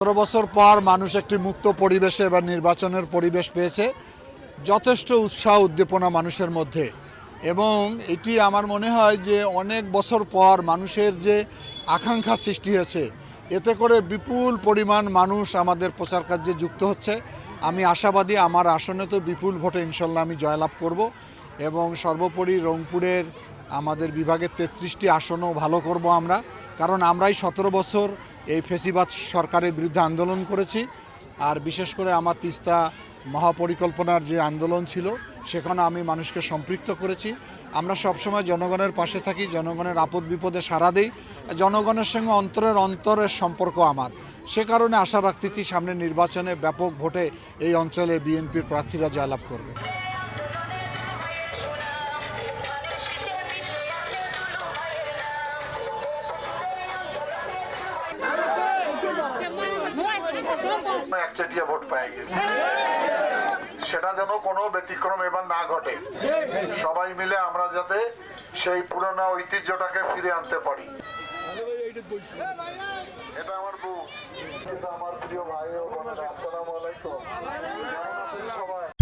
17 বছর পর মানুষ একটি মুক্ত পরিবেশে বা নির্বাচনের পরিবেশ পেয়েছে, যথেষ্ট উৎসাহ উদ্দীপনা মানুষের মধ্যে। এবং এটি আমার মনে হয় যে অনেক বছর পর মানুষের যে আকাঙ্ক্ষা সৃষ্টি হয়েছে, এতে করে বিপুল পরিমাণ মানুষ আমাদের প্রচার কার্যে যুক্ত হচ্ছে। আমি আশাবাদী আমার আসনে তো বিপুল ভোটে ইনশাল্লাহ আমি জয়লাভ করব এবং সর্বোপরি রংপুরের আমাদের বিভাগের 33টি আসনও ভালো করব আমরা, কারণ আমরাই 17 বছর এই ফেসিবাদ সরকারের বিরুদ্ধে আন্দোলন করেছি। আর বিশেষ করে আমার তিস্তা মহাপরিকল্পনার যে আন্দোলন ছিল সেখানে আমি মানুষকে সম্পৃক্ত করেছি। আমরা সবসময় জনগণের পাশে থাকি, জনগণের আপদ বিপদে সাড়া দিই, জনগণের সঙ্গে অন্তরের সম্পর্ক আমার। সে কারণে আশা রাখতেছি সামনে নির্বাচনে ব্যাপক ভোটে এই অঞ্চলে বিএনপির প্রার্থীরা জয়লাভ করবে। একচেটিয়া ভোট পেয়ে গেছে, সেটা যেন কোনো ব্যতিক্রম এবার না ঘটে। সবাই মিলে আমরা যাতে সেই পুরোনো ঐতিহ্যটাকে ফিরে আনতে পারি। এটা আমার বউ, এটা আমার প্রিয় ভাই ও বোনেরা, আসসালামু আলাইকুম। কেমন আছেন সবাই?